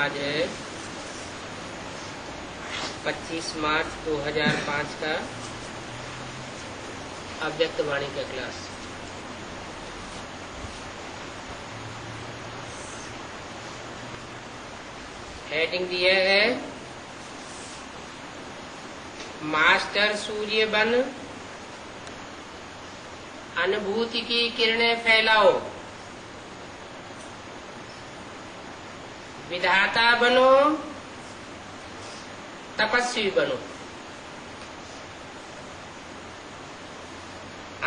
आज है 25 मार्च 2005 का अव्यक्त वाणी का क्लास। हेडिंग दिया है मास्टर सूर्य बन अनुभूति की किरणें फैलाओ, विधाता बनो तपस्वी बनो।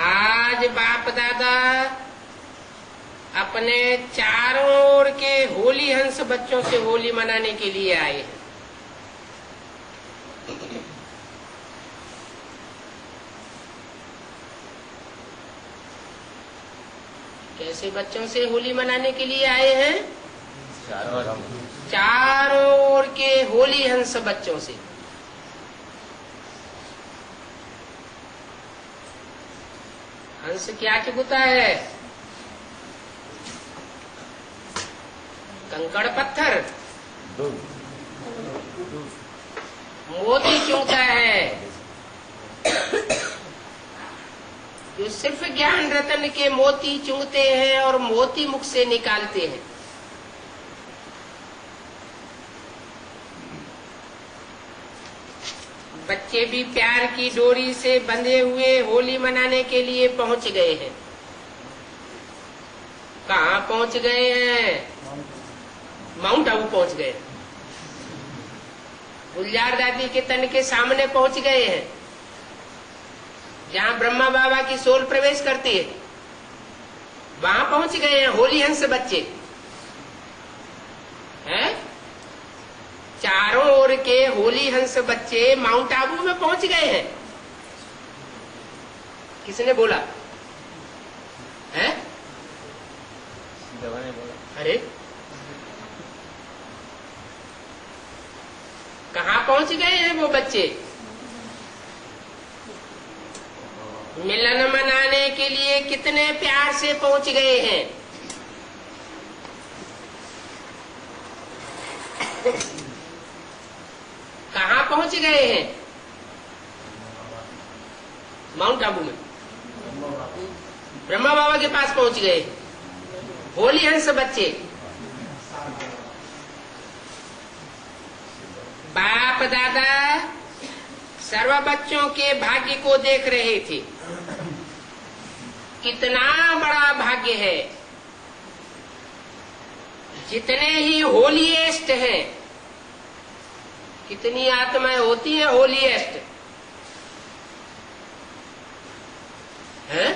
आज बाप दादा अपने चारों ओर के होली हंस बच्चों से होली मनाने के लिए आए हैं। कैसे बच्चों से होली मनाने के लिए आए हैं? चारों ओर के होली हंस बच्चों से। हंस क्या चुगता है? कंकड़ पत्थर, मोती चुगता है, जो सिर्फ ज्ञान रतन के मोती चुगते हैं और मोती मुख से निकालते हैं। बच्चे भी प्यार की डोरी से बंधे हुए होली मनाने के लिए पहुंच गए हैं। कहाँ पहुंच गए हैं? माउंट आबू पहुंच गए। गुलजार दादी के तन के सामने पहुंच गए हैं, जहाँ ब्रह्मा बाबा की सोल प्रवेश करती है। वहां पहुंच गए हैं होली हंस बच्चे हैं। चारों ओर के होली हंस बच्चे माउंट आबू में पहुंच गए हैं। किसने बोला है? अरे कहाँ पहुंच गए हैं वो बच्चे? मिलन मनाने के लिए कितने प्यार से पहुंच गए हैं। कहाँ पहुंच गए हैं? माउंट आबू में ब्रह्मा बाबा के पास पहुंच गए होली हंस बच्चे। बाप दादा सर्व बच्चों के भाग्य को देख रहे थे। कितना बड़ा भाग्य है। जितने ही होलीएस्ट हैं, कितनी आत्माएं होती हैं होलीएस्ट हैं?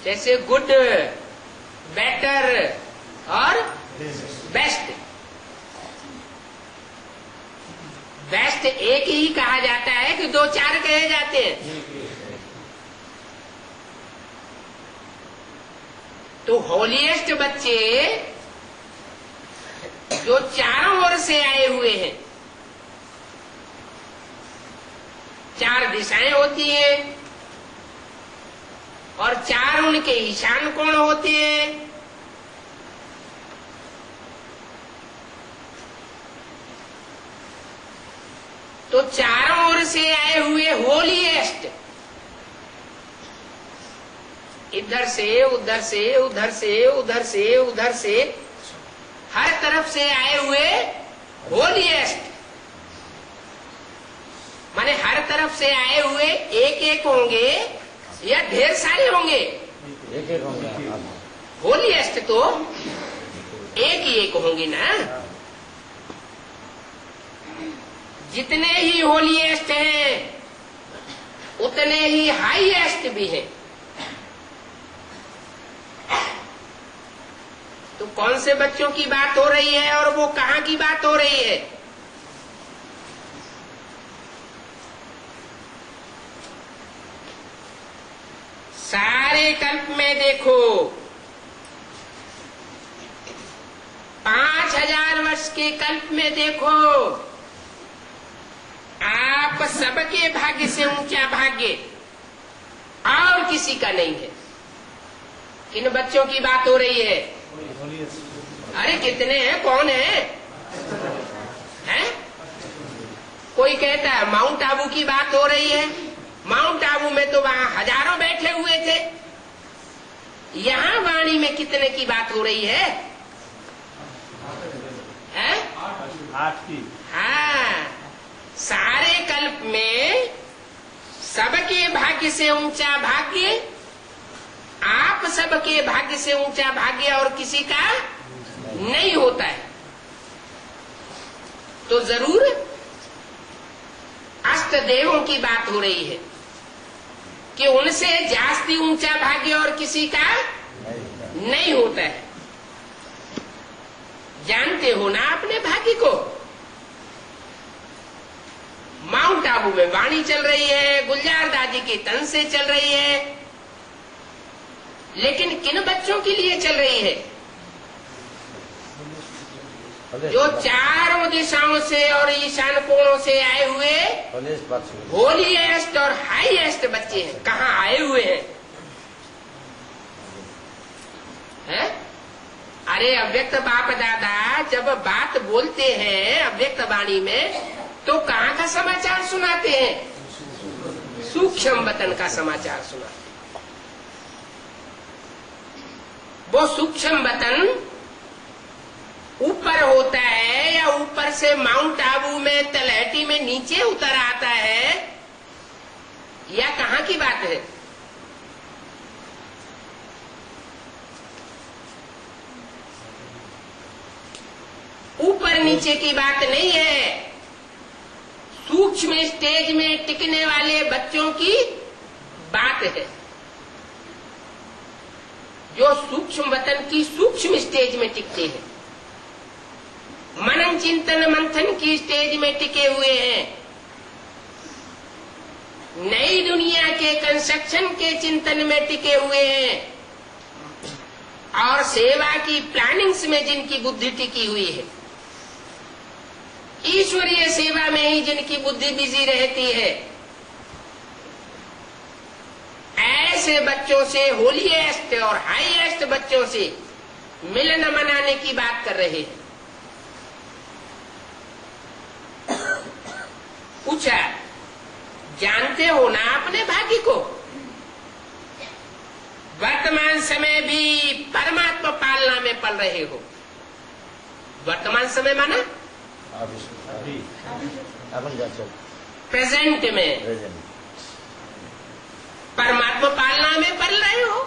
जैसे गुड, बेटर और बेस्ट। बेस्ट एक ही कहा जाता है कि दो चार कहे जाते हैं? तो होलीएस्ट बच्चे जो चारों ओर से आए हुए हैं, चार दिशाएं होती हैं और चार उनके ईशान कोण होते हैं। तो चारों ओर से आए हुए होलीएस्ट इधर से उधर से उधर से उधर से उधर से हर तरफ से आए हुए होलीएस्ट, माने हर तरफ से आए हुए एक एक होंगे या ढेर सारे होंगे? एक एक होंगे। होलीएस्ट तो एक ही एक होंगे ना। जितने ही होलीएस्ट हैं उतने ही हाईएस्ट भी हैं। तो कौन से बच्चों की बात हो रही है और वो कहाँ की बात हो रही है? सारे कल्प में देखो, 5000 वर्ष के कल्प में देखो, आप सबके भाग्य से ऊंचा भाग्य और किसी का नहीं है। किन बच्चों की बात हो रही है? अरे कितने हैं, कौन है? हैं? कोई कहता है माउंट आबू की बात हो रही है। माउंट आबू में तो वहां हजारों बैठे हुए थे। यहाँ वाणी में कितने की बात हो रही है? हैं? 8 की। हाँ, सारे कल्प में सबके भाग्य से ऊंचा भाग्य, आप सबके भाग्य से ऊंचा भाग्य और किसी का नहीं होता है। तो जरूर अष्ट देवों की बात हो रही है कि उनसे जास्ती ऊंचा भाग्य और किसी का नहीं होता है। जानते हो ना अपने भाग्य को। माउंट आबू में वाणी चल रही है, गुलजार दादी के तन से चल रही है, लेकिन किन बच्चों के लिए चल रही है? जो चारों दिशाओं से और ईशान कोणों से आए हुए होलीएस्ट और हाईएस्ट बच्चे हैं। कहाँ आए हुए हैं? अरे अव्यक्त बाप दादा जब बात बोलते हैं अव्यक्त वाणी में, तो कहाँ का समाचार सुनाते हैं? सूक्ष्म वतन का समाचार सुनाते हैं। वो सूक्ष्म वतन ऊपर होता है या ऊपर से माउंट आबू में तलहटी में नीचे उतर आता है, या कहाँ की बात है? ऊपर नीचे की बात नहीं है, सूक्ष्म स्टेज में टिकने वाले बच्चों की बात है। जो सूक्ष्म वतन की सूक्ष्म स्टेज में टिकते हैं, मनन चिंतन मंथन की स्टेज में टिके हुए हैं, नई दुनिया के कंस्ट्रक्शन के चिंतन में टिके हुए हैं, और सेवा की प्लानिंग्स में जिनकी बुद्धि टिकी हुई है, ईश्वरीय सेवा में ही जिनकी बुद्धि बिजी रहती है, ऐसे बच्चों से, होलीएस्ट और हाईएस्ट बच्चों से मिलन मनाने की बात कर रहे हैं। पूछा, जानते हो ना अपने भाग्य को? वर्तमान समय भी परमात्मा पालना में पल रहे हो। वर्तमान समय माना प्रेजेंट में परमात्मा पालना में पल रहे हो।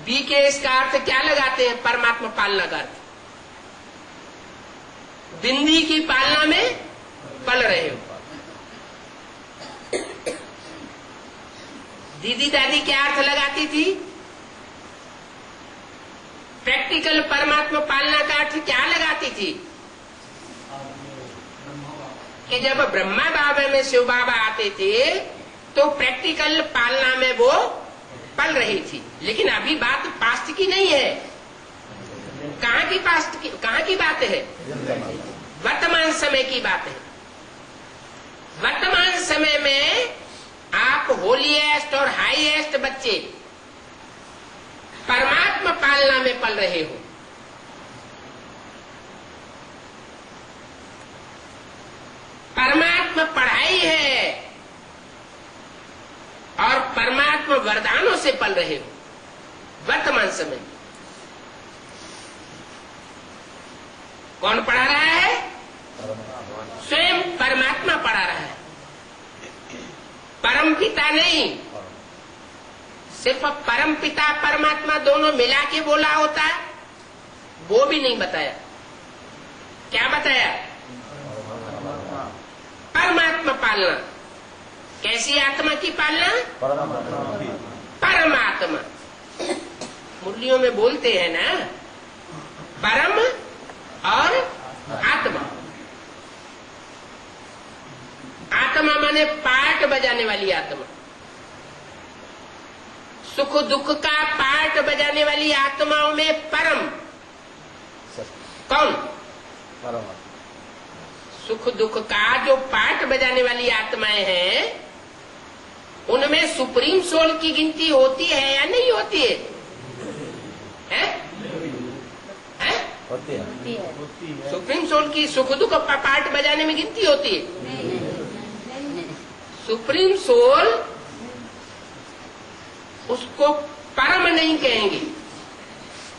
बी के इसका अर्थ क्या लगाते हैं? परमात्मा पालना का अर्थ बिंदी की पालना में पल रहे हो। दीदी दादी क्या अर्थ लगाती थी? प्रैक्टिकल परमात्मा पालना का अर्थ क्या लगाती थी? कि जब ब्रह्मा बाबा में शिव बाबा आते थे तो प्रैक्टिकल पालना में वो पल रही थी। लेकिन अभी बात पास्ट की नहीं है। कहाँ की पास्ट की, कहाँ की बात है? वर्तमान समय की बात है। वर्तमान समय में आप होलीएस्ट और हाईएस्ट बच्चे परमात्मा पालना में पल रहे हो। परमात्मा पढ़ाई है और परमात्मा वरदानों से पल रहे हो। वर्तमान समय कौन पढ़ा रहा है? स्वयं परमात्मा पढ़ा रहा है। परम पिता नहीं, सिर्फ परम पिता परमात्मा दोनों मिला के बोला होता है, वो भी नहीं बताया। क्या बताया? परमात्मा पालना। कैसी आत्मा की पालना? परमात्मा। मुरलियों में बोलते हैं ना, परम और आत्मा। आत्मा माने पार्ट बजाने वाली आत्मा, सुख दुख का पार्ट बजाने वाली आत्माओं में परम कौन? सुख दुख का जो पार्ट बजाने वाली आत्माएं हैं, उनमें सुप्रीम सोल की गिनती होती है या होती है? होती है। सुप्रीम सोल की सुख दुख पार्ट बजाने में गिनती होती है? सुप्रीम सोल उसको परम नहीं कहेंगे,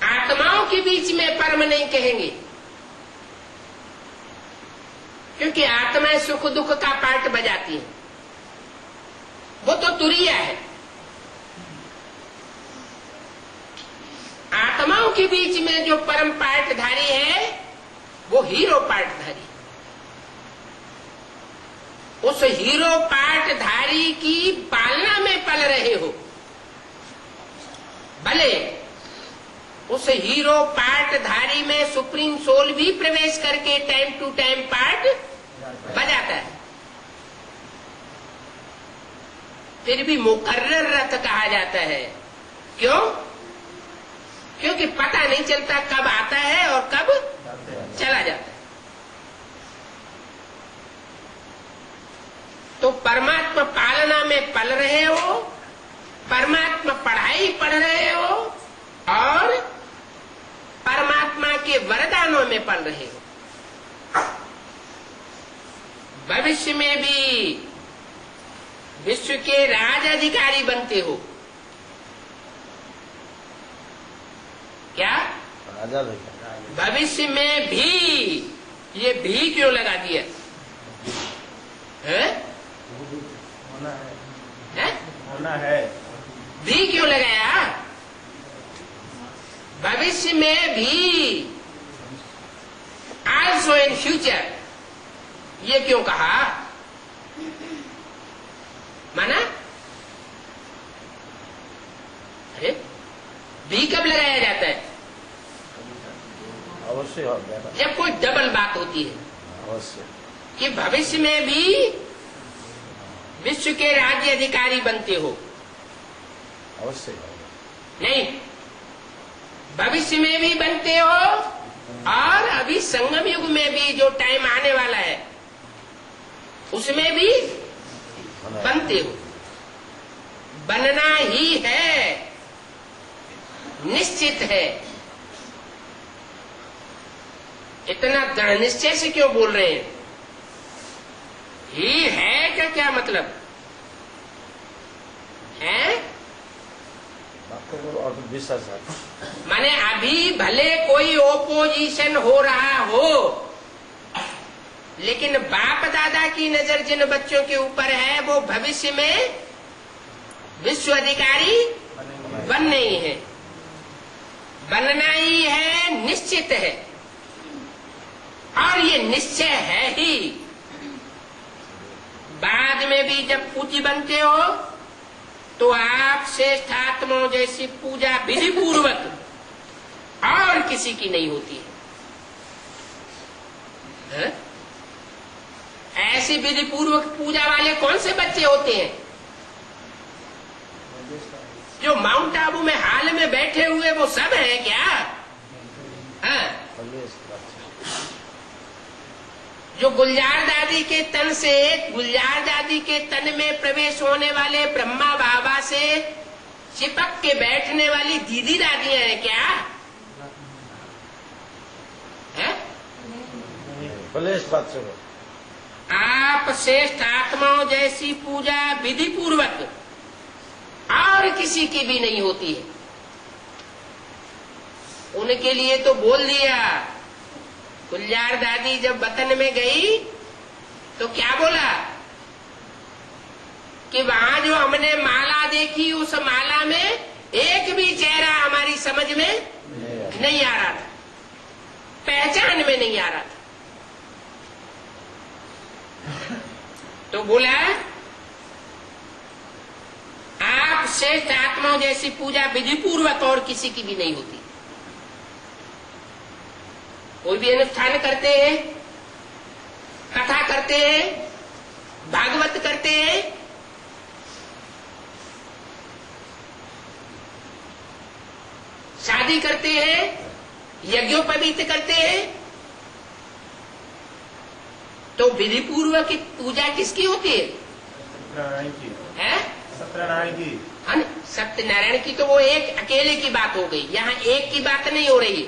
आत्माओं के बीच में परम नहीं कहेंगे, क्योंकि आत्माएं सुख दुख का पार्ट बजाती है, वो तो तुरिया है। आत्माओं के बीच में जो परम पार्टधारी है वो हीरो पार्टधारी। उस हीरो पार्टधारी की पालना में पल रहे हो, भले उस हीरो पार्टधारी में सुप्रीम सोल भी प्रवेश करके टाइम टू टाइम पार्ट बजाता है, फिर भी मुकर्रर रथ कहा जाता है। क्यों? क्योंकि पता नहीं चलता कब आता है और कब चला जाता है। तो परमात्मा पालना में पल रहे हो, परमात्मा पढ़ाई पढ़ रहे हो और परमात्मा के वरदानों में पल रहे हो। भविष्य में भी विश्व के राज अधिकारी बनते हो। क्या? राजा भविष्य में भी, ये भी क्यों लगा दिया है? होना है, भी क्यों लगाया? भविष्य में भी, आल्सो इन फ्यूचर, ये क्यों कहा? माना? अरे भी कब लगाया जाता है? अवश्य जब कोई डबल बात होती है, अवश्य कि भविष्य में भी विश्व के राज्य अधिकारी बनते हो। अवश्य नहीं, भविष्य में भी बनते हो और अभी संगम युग में भी जो टाइम आने वाला है उसमें भी बनते हो। बनना ही है, निश्चित है। इतना दृढ़ निश्चय से क्यों बोल रहे हैं? ही है का क्या मतलब है? और विश्वास है। माने अभी भले कोई ओपोजिशन हो रहा हो, लेकिन बाप दादा की नजर जिन बच्चों के ऊपर है वो भविष्य में विश्व अधिकारी बनने ही है, बनना ही है, निश्चित है। और ये निश्चय है ही। बाद में भी जब पूज्य बनते हो तो आप श्रेष्ठ आत्माओं जैसी पूजा विधि पूर्वक और किसी की नहीं होती है? ऐसी विधि पूर्वक पूजा वाले कौन से बच्चे होते हैं? जो माउंट आबू में हाल में बैठे हुए वो सब हैं क्या? हाँ? जो गुलजार दादी के तन से, गुलजार दादी के तन में प्रवेश होने वाले ब्रह्मा बाबा से चिपक के बैठने वाली दीदी दादियां हैं क्या? है? आप श्रेष्ठ आत्माओं जैसी पूजा विधि पूर्वक और किसी की भी नहीं होती है। उनके लिए तो बोल दिया। गुलजार दादी जब वतन में गई तो क्या बोला कि वहां जो हमने माला देखी उस माला में एक भी चेहरा हमारी समझ में नहीं आ रहा था, पहचान में नहीं आ रहा था। तो बोला आप श्रेष्ठ आत्माओं जैसी पूजा विधि पूर्वक और किसी की भी नहीं होती। कोई भी अनुष्ठान करते हैं, कथा करते हैं, भागवत करते हैं, शादी करते हैं, यज्ञोपवीत करते हैं, तो विधि पूर्वक पूजा किसकी होती है? सत्यनारायण की। है? सत्यनारायण की। सत्यनारायण की तो वो एक अकेले की बात हो गई, यहाँ एक की बात नहीं हो रही।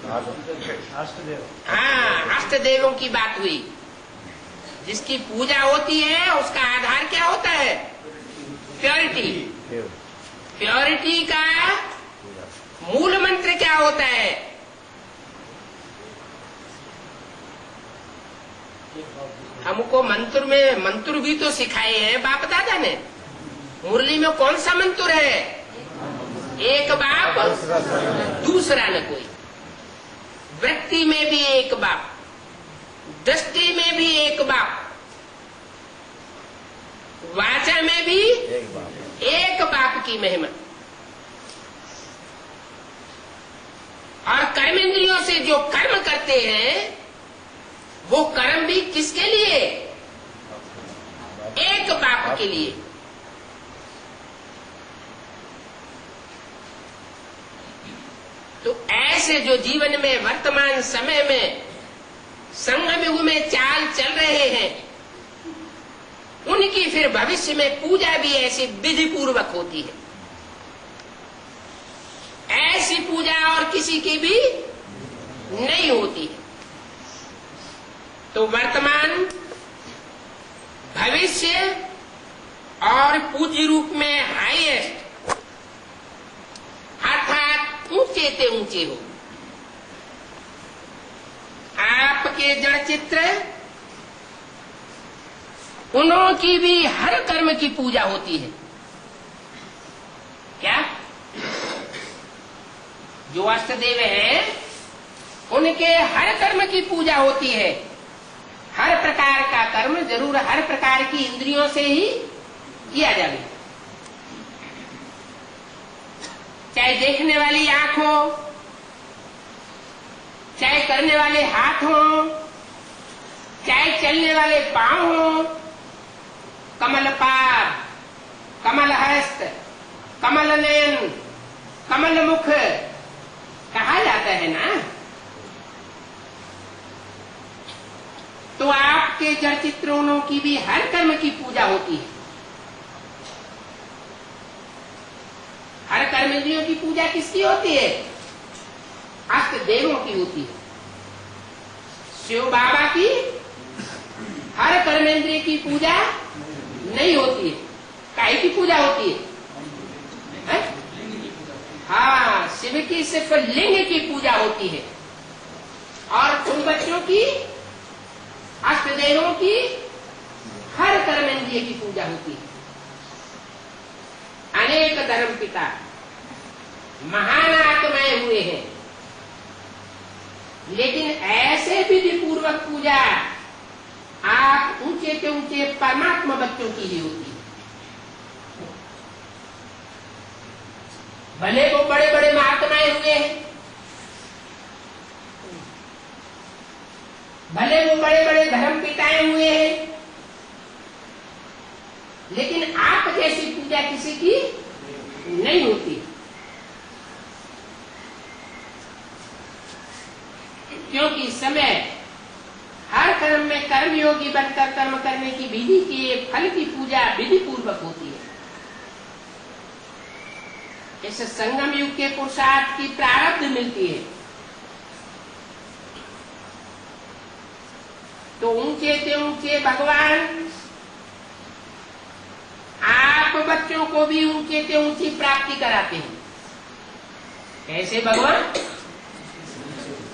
अष्टदेव। हाँ, अष्ट देवों की बात हुई। जिसकी पूजा होती है उसका आधार क्या होता है? प्योरिटी। प्योरिटी का मूल मंत्र क्या होता है? हमको मंत्र भी तो सिखाए हैं बाप दादा ने। मुरली में कौन सा मंत्र है? एक बाप दूसरा न कोई। वृत्ति में भी एक बाप, दृष्टि में भी एक बाप, वाचा में भी एक बाप की महिमा। और कर्मेंद्रियों से जो कर्म करते हैं वो कर्म भी किसके लिए? एक बाप के लिए। तो ऐसे जो जीवन में वर्तमान समय में संगम युग में चाल चल रहे हैं, उनकी फिर भविष्य में पूजा भी ऐसी विधि पूर्वक होती है। ऐसी पूजा और किसी की भी नहीं होती है। तो वर्तमान, भविष्य और पूज्य रूप में हाईएस्ट, अर्थात ऊंचे से ऊंचे हो। आपके जड़ चित्र, उन्हों की भी हर कर्म की पूजा होती है। क्या? जो अष्टदेव है उनके हर कर्म की पूजा होती है। हर प्रकार का कर्म जरूर हर प्रकार की इंद्रियों से ही किया जाए। चाहे देखने वाली आंख हो, चाहे करने वाले हाथ हो, चाहे चलने वाले पांव हो, कमल पाद, कमल हस्त, कमल नयन, कमल मुख कहा जाता है ना। तो आपके जड़ चित्रों की भी हर कर्म की पूजा होती है। हर कर्मेंद्रियों की पूजा किसकी होती है? अष्ट देवों की होती है। शिव बाबा की हर कर्मेंद्रिय की पूजा नहीं होती है। काहे की पूजा होती है? हाँ, शिव की सिर्फ लिंग की पूजा होती है। और तुम बच्चों की, अष्टदेवों की हर कर्मेंद्रिय की पूजा होती है। अनेक धर्म पिता महान आत्माएं हुए हैं, लेकिन ऐसे विधि पूर्वक पूजा आप ऊंचे से ऊंचे परमात्मा बच्चों की ही होती है। भले वो बड़े बड़े महात्माएं हुए हैं, भले वो बड़े बड़े धर्म पिताएं हुए हैं, लेकिन आप जैसी पूजा किसी की नहीं होती। क्योंकि समय हर कर्म में कर्मयोगी बनकर कर्म करने की विधि की फल की पूजा विधि पूर्वक होती है। इस संगम युग के पुरुषार्थ की प्रारब्ध मिलती है। तो ऊंचे से ऊंचे भगवान आप बच्चों को भी ऊंचे से ऊंची प्राप्ति कराते हैं। कैसे भगवान?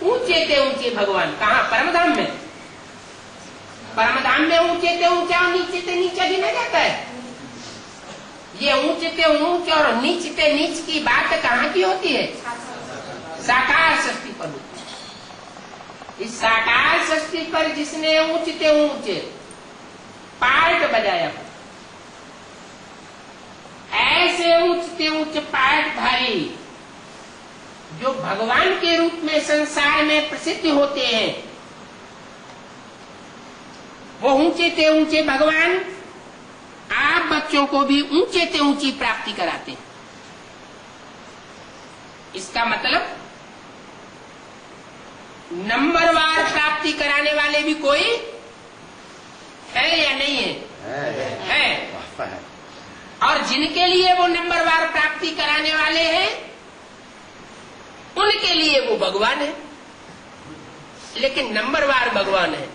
ऊंचे से ऊंचे भगवान कहाँ? परमधाम में। परमधाम में ऊंचे से ऊंचा और नीचे से नीचा गिना जाता है। ये ऊंचे से ऊंच और नीच से नीच की बात कहाँ की होती है? साकार सृष्टि पर होती है। इस साकार सृष्टि पर जिसने ऊंचे से ऊंचे पार्ट बजाया, ऐसे ऊंचे ऊंचे पार्टधारी जो भगवान के रूप में संसार में प्रसिद्ध होते हैं, वो ऊंचे से ऊंचे भगवान आप बच्चों को भी ऊंचे से ऊंची प्राप्ति कराते हैं। इसका मतलब नंबरवार प्राप्ति कराने वाले भी कोई है या नहीं है? है। और जिनके लिए वो नंबरवार प्राप्ति कराने वाले हैं उनके लिए वो भगवान है, लेकिन नंबरवार भगवान है।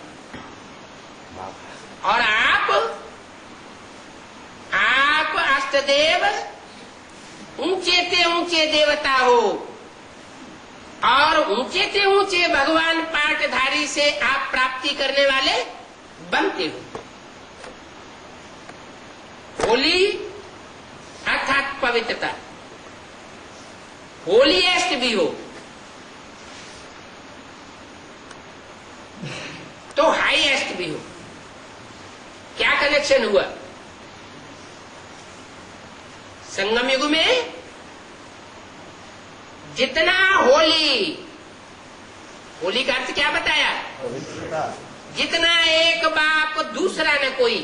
और आप अष्टदेव ऊंचे ते ऊंचे देवता हो, और ऊंचे ते ऊंचे भगवान पाठधारी से आप प्राप्ति करने वाले बनते हो। होली अर्थात पवित्रता, होलीएस्ट भी हो तो हाईएस्ट भी हो। क्या कनेक्शन हुआ? संगम युग में जितना होली का अर्थ क्या बताया? जितना एक बाप दूसरा न कोई,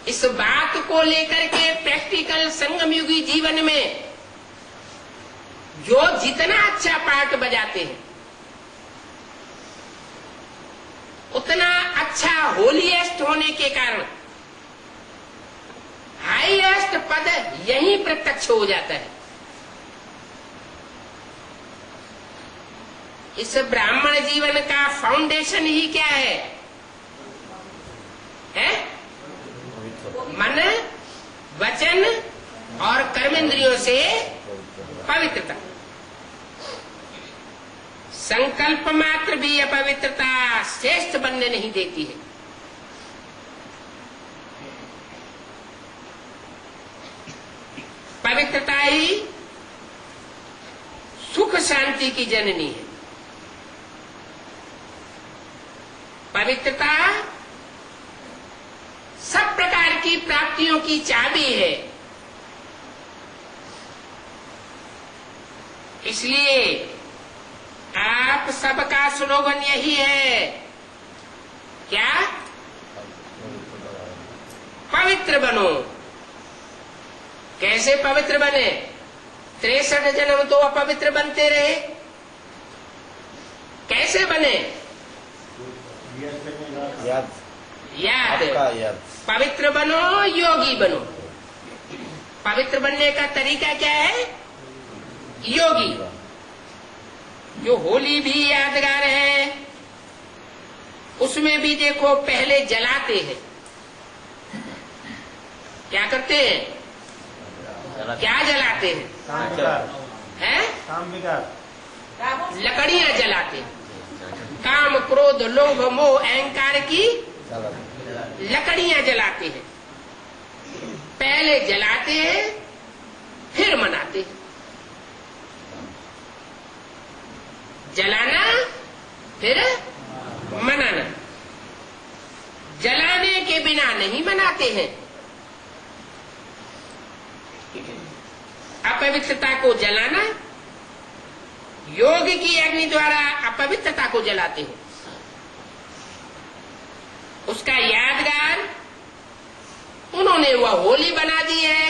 इस बात को लेकर के प्रैक्टिकल संगम युगी जीवन में जो जितना अच्छा पार्ट बजाते हैं उतना अच्छा होलीएस्ट होने के कारण हाईएस्ट पद यही प्रत्यक्ष हो जाता है। इस ब्राह्मण जीवन का फाउंडेशन ही क्या है? मन, वचन और कर्मेंद्रियों से पवित्रता। संकल्प मात्र भी अपवित्रता श्रेष्ठ बनने नहीं देती है। पवित्रता ही सुख शांति की जननी है। पवित्रता सब प्रकार की प्राप्तियों की चाबी है। इसलिए आप सबका स्लोगन यही है, क्या? पवित्र बनो। कैसे पवित्र बने? 63 जन्म तो अपवित्र बनते रहे, कैसे बने? याद। पवित्र बनो, योगी बनो। पवित्र बनने का तरीका क्या है? योगी। जो होली भी यादगार है, उसमें भी देखो पहले जलाते हैं। क्या करते हैं? क्या जलाते हैं? लकड़ियां जलाते हैं। काम, क्रोध, लोभ, मोह, अहंकार की लकड़ियां जलाते हैं। पहले जलाते हैं फिर मनाते हैं। जलाना फिर मनाना। जलाने के बिना नहीं मनाते हैं। अपवित्रता को जलाना, योग की अग्नि द्वारा अपवित्रता को जलाते हैं। उसका यादगार उन्होंने वह होली बना दी है।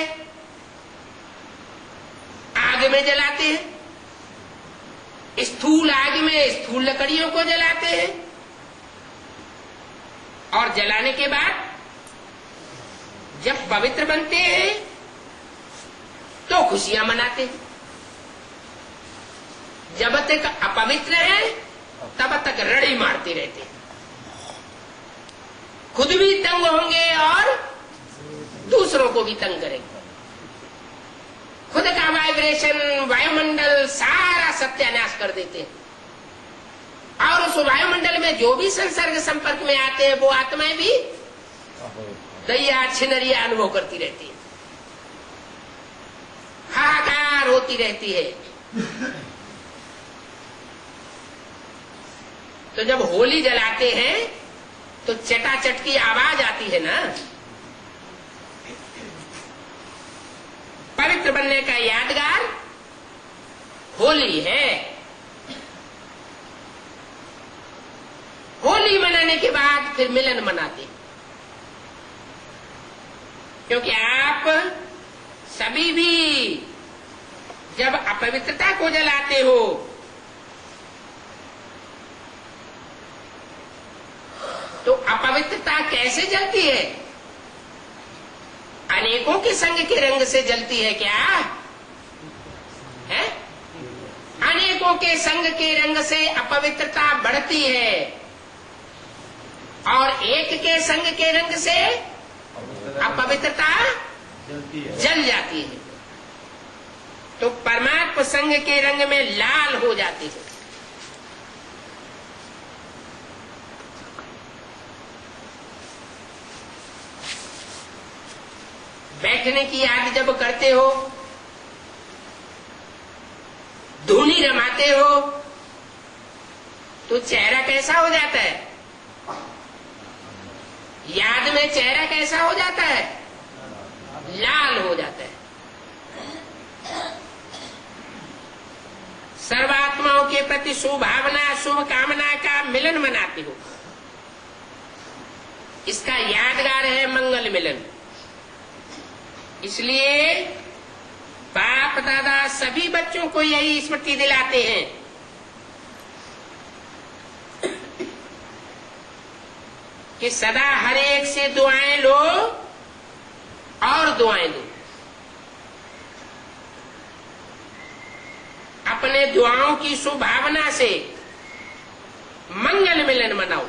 आग में जलाते हैं, स्थूल आग में स्थूल लकड़ियों को जलाते हैं, और जलाने के बाद जब पवित्र बनते हैं तो खुशियां मनाते हैं। जब तक अपवित्र है तब तक रड़ी मारते रहते हैं। खुद भी तंग होंगे और दूसरों को भी तंग करेंगे। खुद का वाइब्रेशन, वायुमंडल सारा सत्यानाश कर देते हैं। और उस वायुमंडल में जो भी संसर्ग संपर्क में आते हैं वो आत्माएं भी दैया छिनरिया अनुभव करती रहती है, हाहाकार होती रहती है। तो जब होली जलाते हैं तो चटाचट की आवाज आती है ना। पवित्र बनने का यादगार होली है। होली मनाने के बाद फिर मिलन मनाते, क्योंकि आप सभी भी जब अपवित्रता को जलाते हो तो अपवित्रता कैसे जलती है? अनेकों के संग के रंग से जलती है क्या है? अनेकों के संग के रंग से अपवित्रता बढ़ती है और एक के संग के रंग से अपवित्रता जल जाती है। तो परमात्मा संग के रंग में लाल हो जाती है। बैठने की याद जब करते हो, धूनी रमाते हो, तो चेहरा कैसा हो जाता है? याद में चेहरा कैसा हो जाता है? लाल हो जाता है। सर्वात्माओं के प्रति शुभ भावना, शुभ कामना का मिलन मनाते हो। इसका यादगार है मंगल मिलन। इसलिए बाप दादा सभी बच्चों को यही स्मृति दिलाते हैं कि सदा हर एक से दुआएं लो और दुआएं दो। अपने दुआओं की शुभ भावना से मंगल मिलन मनाओ।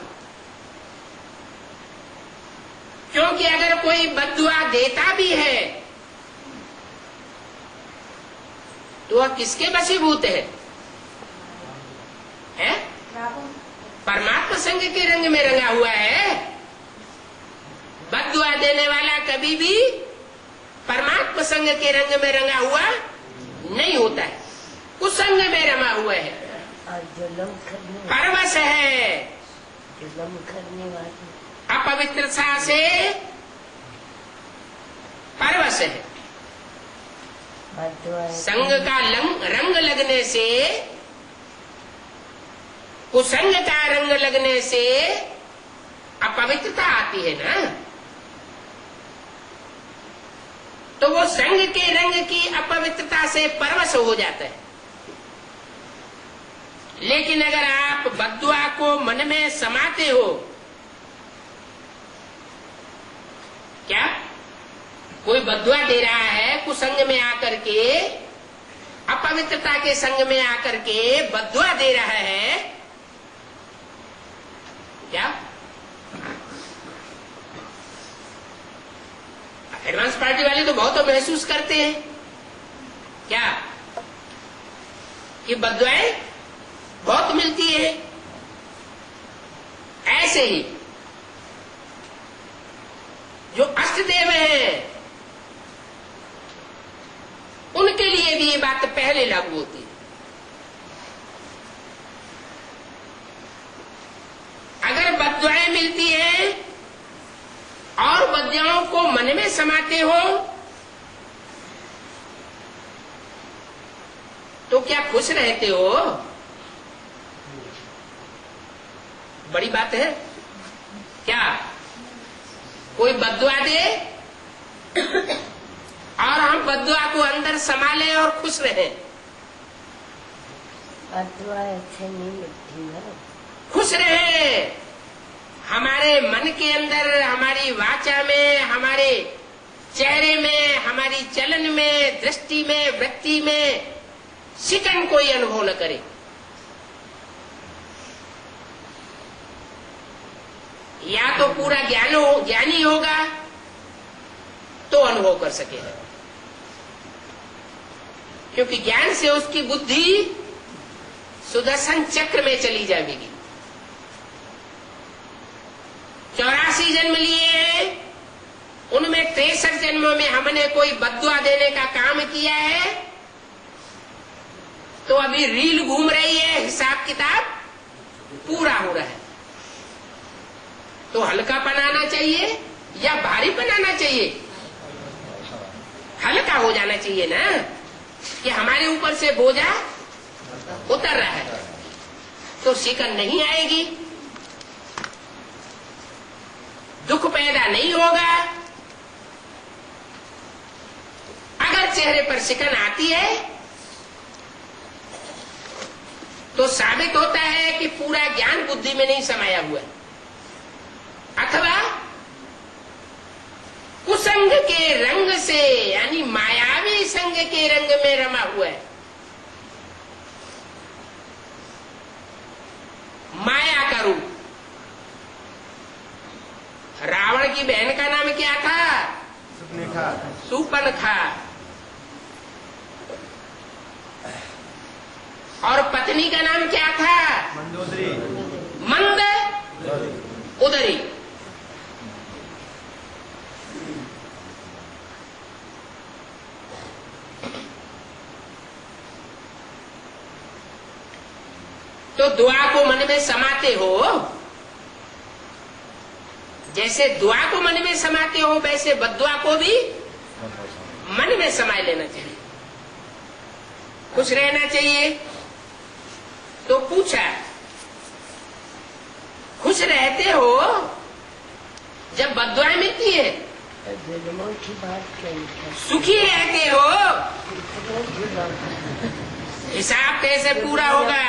क्योंकि अगर कोई बद्दुआ देता भी है तो वह किसके वशीभूत है? परमात्मा संग के रंग में रंगा हुआ है। बद्दुआ देने वाला कभी भी परमात्मा संग के रंग में रंगा हुआ नहीं होता है, उस संग में रमा हुआ है, परवश है, अपवित्रता से परवश है। संग का रंग लगने से, कुसंग का रंग लगने से अपवित्रता आती है ना। तो वो संग के रंग की अपवित्रता से परवश हो जाता है। लेकिन अगर आप बद्दुआ को मन में समाते हो, क्या कोई बद्दुआ दे रहा है कुसंग में आकर के, अपवित्रता के संग में आकर के बद्दुआ दे रहा है, क्या एडवांस पार्टी वाले तो बहुत महसूस करते हैं क्या कि बद्दुआएं बहुत मिलती है। ऐसे ही जो अष्टदेव हैं उनके लिए भी ये बात पहले लागू होती है। अगर बद्दुआएं मिलती हैं और बद्दुआओं को मन में समाते हो तो क्या खुश रहते हो? बड़ी बात है क्या? कोई बद्दुआ दे और हम बद्दुआ को अंदर संभाले और खुश रहे। बद्दुआ अच्छे नहीं लगती है। खुश रहे, हमारे मन के अंदर, हमारी वाचा में, हमारे चेहरे में, हमारी चलन में, दृष्टि में, वृत्ति में शिकन कोई अनुभव न करे। या तो पूरा ज्ञानी होगा तो अनुभव कर सकेगा, क्योंकि ज्ञान से उसकी बुद्धि सुदर्शन चक्र में चली जाएगी। 84 जन्म लिए हैं, उनमें 63 जन्मों में हमने कोई बद्दुआ देने का काम किया है तो अभी रील घूम रही है, हिसाब किताब पूरा हो रहा है। तो हल्का बनाना चाहिए या भारी बनाना चाहिए? हल्का हो जाना चाहिए ना, कि हमारे ऊपर से बोझा उतर रहा है तो शिकन नहीं आएगी, दुख पैदा नहीं होगा। अगर चेहरे पर शिकन आती है तो साबित होता है कि पूरा ज्ञान बुद्धि में नहीं समाया हुआ है, अथवा कुछ कुसंग के रंग से, यानी मायावी संग के रंग में रमा हुआ है। माया का रूप। रावण की बहन का नाम क्या था? सुपनखा। और पत्नी का नाम क्या था? मंद उदरी। तो दुआ को मन में समाते हो, जैसे दुआ को मन में समाते हो वैसे बद्दुआ को भी मन में समाये लेना चाहिए। खुश रहना चाहिए। तो पूछा, खुश रहते हो जब बद्दुआएं मिलती है? सुखी रहते हो? हिसाब कैसे पूरा होगा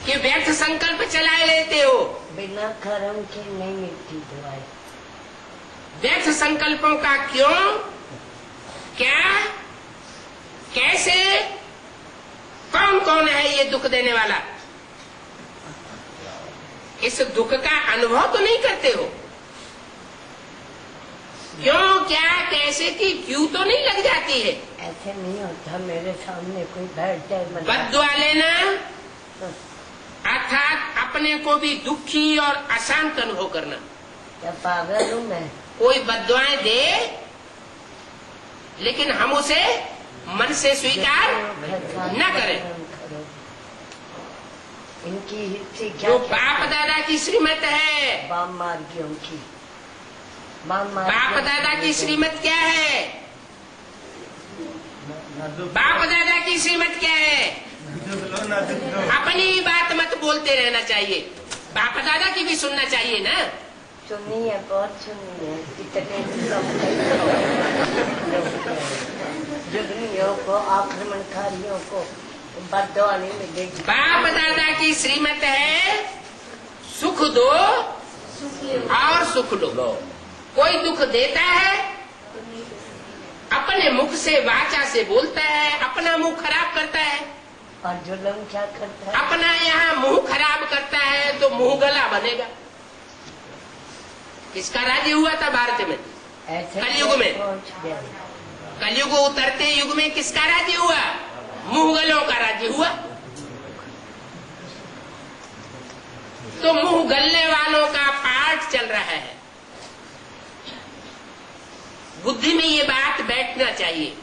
कि व्यर्थ संकल्प चलाए लेते हो? बिना कर्म के नहीं मिलती दवाई। व्यर्थ संकल्पों का क्यों, क्या, कैसे, कौन कौन है ये दुख देने वाला? इस दुख का अनुभव तो नहीं करते हो? क्यों, क्या, कैसे की क्यों तो नहीं लग जाती है? ऐसे नहीं होता। मेरे सामने कोई बैठ जाए बद्दुआ लेना अर्थात अपने को भी दुखी और अशांत अनुभव करना। क्या पागल हूँ मैं? कोई बद्दुआएं दे लेकिन हम उसे मन से स्वीकार न करें। इनकी हिस्से क्या? जो बाप दादा की श्रीमत है, बाम मार्गियों की। बाप दादा की श्रीमत क्या है? बाप दादा की श्रीमत क्या है? अपनी बात मत बोलते रहना चाहिए, बाप दादा की भी सुनना चाहिए ना। सुनी है, बहुत सुनी है। इतने जुगनियों को, आक्रमणकारियों को बद्दुआ नहीं मिलेगी। बाप दादा की श्रीमत है सुख दो और सुख लो। कोई दुख देता है, अपने मुख से वाचा से बोलता है, अपना मुंह खराब करता है। और जुल्म क्या करता है? अपना यहाँ मुंह खराब करता है तो मुंह गला बनेगा। किसका राज्य हुआ था भारत में? कलयुग में। कलयुग उतरते युग में किसका राज्य हुआ? मुंह गलों का राज्य हुआ। तो मुंह गलने वालों का पाठ चल रहा है। बुद्धि में ये बात बैठना चाहिए।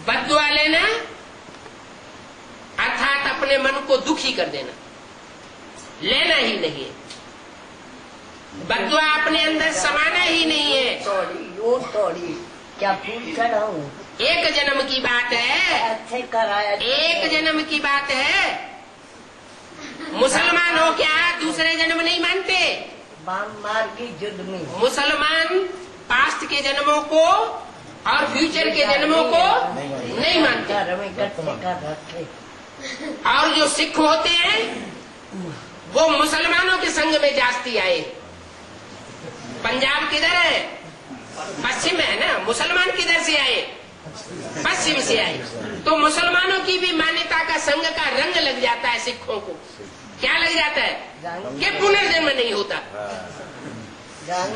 बद्दुआ लेना अर्थात अपने मन को दुखी कर देना, लेना ही नहीं है। बद्दुआ अपने अंदर समाना ही नहीं है। थोड़ी क्या फूल चढ़ाऊं? एक जन्म की बात है, अच्छे कराया। एक जन्म की बात है। मुसलमान हो क्या दूसरे जन्म नहीं मानते? बाम मार्गी युद्ध में मुसलमान पास्ट के जन्मों को और फ्यूचर के जन्मों को नहीं मानते। और जो सिख होते हैं वो मुसलमानों के संग में जास्ती आए। पंजाब किधर है? पश्चिम है ना। मुसलमान किधर से आए? पश्चिम से आए। तो मुसलमानों की भी मान्यता का संग का रंग लग जाता है सिखों को। क्या लग जाता है? कि पुनर्जन्म नहीं होता।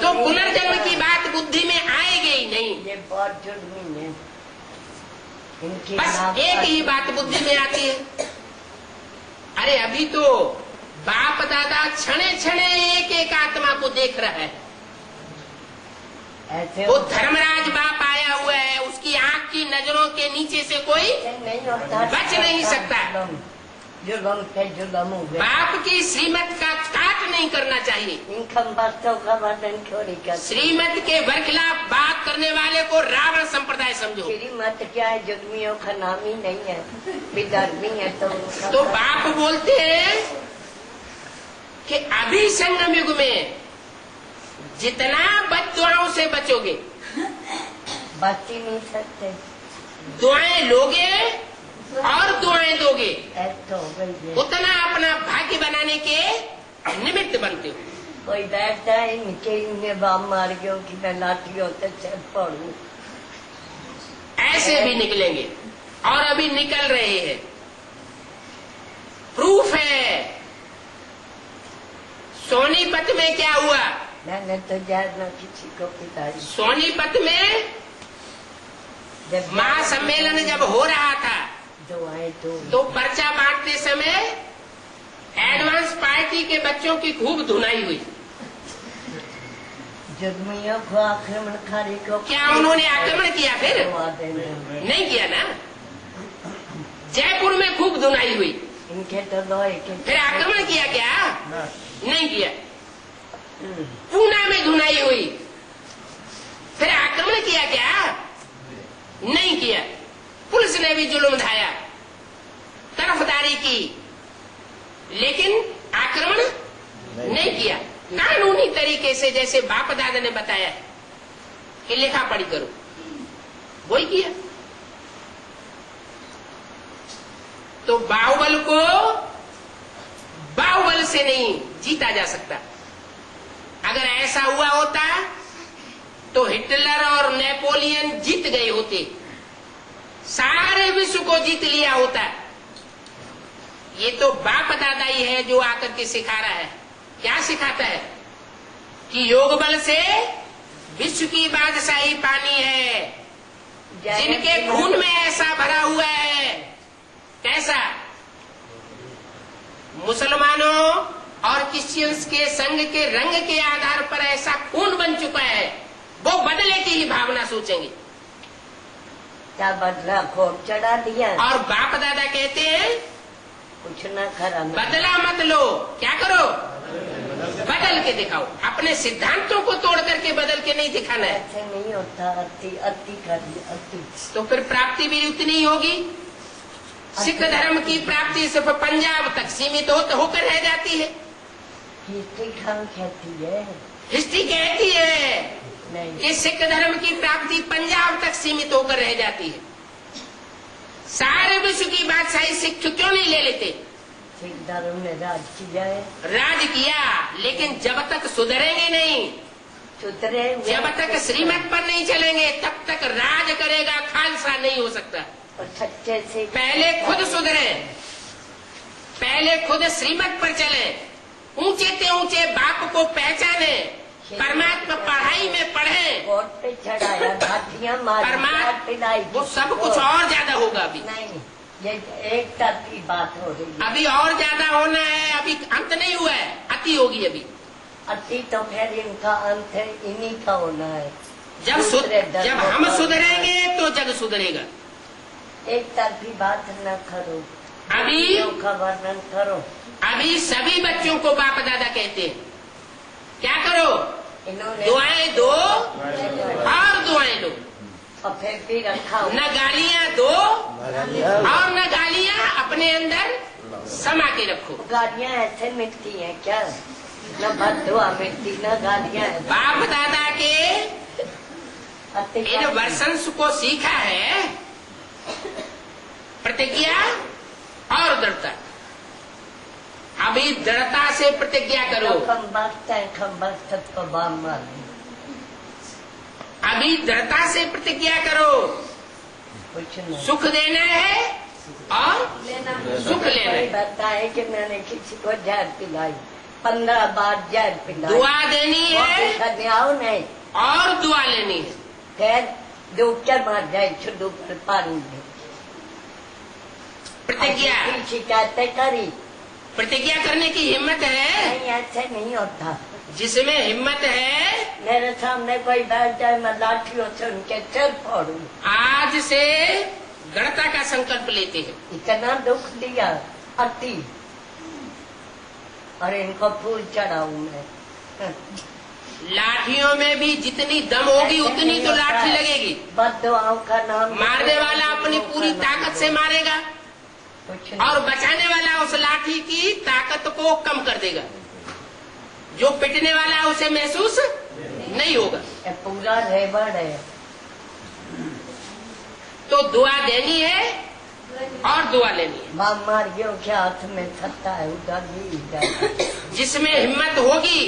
तो पुनर्जन्म की बात बुद्धि में आएगी ही नहीं। ये बहुत जुर्मी है। बस एक ही बात बुद्धि में आती है, अरे अभी तो बाप दादा क्षणे क्षणे एक एक आत्मा को देख रहा है। वो धर्मराज बाप आया हुआ है, उसकी आंख की नजरों के नीचे से कोई बच नहीं सकता। बाप की श्रीमत का काट नहीं करना चाहिए। श्रीमत के बरखिलाफ बात करने वाले को रावण संप्रदाय समझो। श्रीमत क्या है? जुगमियों का नाम ही नहीं है, विधर्मी है। तो बाप बोलते हैं कि अभी संगम युग में जितना बद्दुआओं से बचोगे, बच ही नहीं सकते। दुआएं लोगे और दुआएं दोगे तो हो गई है। उतना अपना भाग्य बनाने के निमित्त बनते हो। कोई बैठता है नीचे इन्हें बाम मार गयो कि मैं लाठी होते सिर पड़ू। ऐसे भी निकलेंगे और अभी निकल रहे हैं। प्रूफ है। सोनीपत में क्या हुआ? मैंने तो जाना किसी को पिताई। सोनीपत में महासम्मेलन जब हो रहा था दुआएं तो पर्चा बांटते समय एडवांस पार्टी के बच्चों की खूब धुनाई हुई। जुर्मियों को आक्रमणकारी को क्या उन्होंने आक्रमण किया? फिर नहीं किया ना। जयपुर में खूब धुनाई हुई। इनके तो लोहे के फिर आक्रमण किया क्या? नहीं किया। पूना में धुनाई हुई। फिर आक्रमण किया क्या? नहीं किया। पुलिस ने भी जुल्म ढाया, तरफदारी की, लेकिन आक्रमण नहीं किया। कानूनी तरीके से जैसे बाप दादा ने बताया कि लिखा पढ़ी करो, वही किया। तो बाहुबल को बाहुबल से नहीं जीता जा सकता। अगर ऐसा हुआ होता तो हिटलर और नेपोलियन जीत गए होते, सारे विश्व को जीत लिया होता। ये तो बाप दादा ही है जो आकर के सिखा रहा है। क्या सिखाता है? कि योग बल से विश्व की बादशाही पानी है, जिनके खून में ऐसा भरा हुआ है। कैसा? मुसलमानों और क्रिश्चियंस के संग के रंग के आधार पर ऐसा खून बन चुका है, वो बदले की ही भावना सोचेंगे। क्या बदला खोट चढ़ा दिया। और बाप दादा कहते हैं कुछ न खरा न। बदला मत लो, क्या करो? बदल के दिखाओ। अपने सिद्धांतों को तोड़ करके बदल के नहीं दिखाना है। ऐसे नहीं होता। अति अति कर अति। तो फिर प्राप्ति भी उतनी ही होगी। सिख धर्म की प्राप्ति सिर्फ पंजाब तक सीमित होकर रह जाती है। हिस्ट्री खान कहती है। हिस्ट्री कहती है नहीं। कि सिख धर्म की प्राप्ति पंजाब तक सीमित होकर रह जाती है। सारे विश्व की बादशाही सिख क्यों नहीं ले लेते? सिख धर्म ने राज किया है। राज किया, लेकिन जब तक सुधरेंगे नहीं, सुधरे जब तक श्रीमत पर नहीं चलेंगे, तब तक राज करेगा खालसा नहीं हो सकता। और सच्चे से पहले खुद सुधरे, पहले खुद श्रीमत पर चले, ऊंचे से ऊंचे बाप को पहचाने, परमात्मा पढ़ाई में पढ़े, कोर्ट पे चढ़ाया, लाठियां मारी, परमात्मा वो सब कुछ और ज्यादा होगा। अभी नहीं, ये एक तरफी बात हो रही है। अभी और ज्यादा होना है। अभी अंत नहीं हुआ है, अति होगी अभी। अति तो फिर इनका अंत है, इन्हीं का होना है। जब हम सुधरेंगे तो जग सुधरेगा। एक तरफी बात न करो, अभी का वर्णन करो। अभी सभी बच्चों को बाप दादा कहते हैं क्या करो? इन्होंने दुआएं दो और दुआएं दो। और फिर भी रखा न गालियां दो और न गालियां अपने अंदर समा के रखो। गालियां ऐसे मिलती हैं क्या? न बददुआ मिलती, न गालियां। बाप दादा के इन वर्षंस को सीखा है प्रतिज्ञा और दृढ़ता। अभी दृढ़ता से प्रतिज्ञा करो। अभी दृढ़ता से प्रतिज्ञा करो। सुख देना है और सुख लेना है। बताए कि मैंने किसी को जहर पिलाई, 15 बार जहर पिलाई। दुआ देनी है नहीं और दुआ लेनी है। खैर डूबकर मर जाए छुडू पर पानी में। प्रतिज्ञा शिकायतें करी। प्रतिज्ञा करने की हिम्मत है? नहीं, ऐसे नहीं होता। जिसमें हिम्मत है, मेरे सामने कोई बैठ जाए, मैं लाठियों से उनके सिर फोड़ू। आज से दृढ़ता का संकल्प लेते हैं। इतना दुख दिया अति, और इनको फूल चढ़ाऊ मैं। लाठियों में भी जितनी दम होगी उतनी तो लाठी लगेगी। बद्दुआओं का नाम मारने वाला अपनी पूरी ताकत से मारेगा और बचाने वाला उस लाठी की ताकत को कम कर देगा। जो पिटने वाला उसे महसूस नहीं होगा। पूरा रेवड़ है। तो दुआ देनी है और दुआ लेनी है। बाप मार गयो के हाथ में थत्ता है उधर भी इधर। जिसमें हिम्मत होगी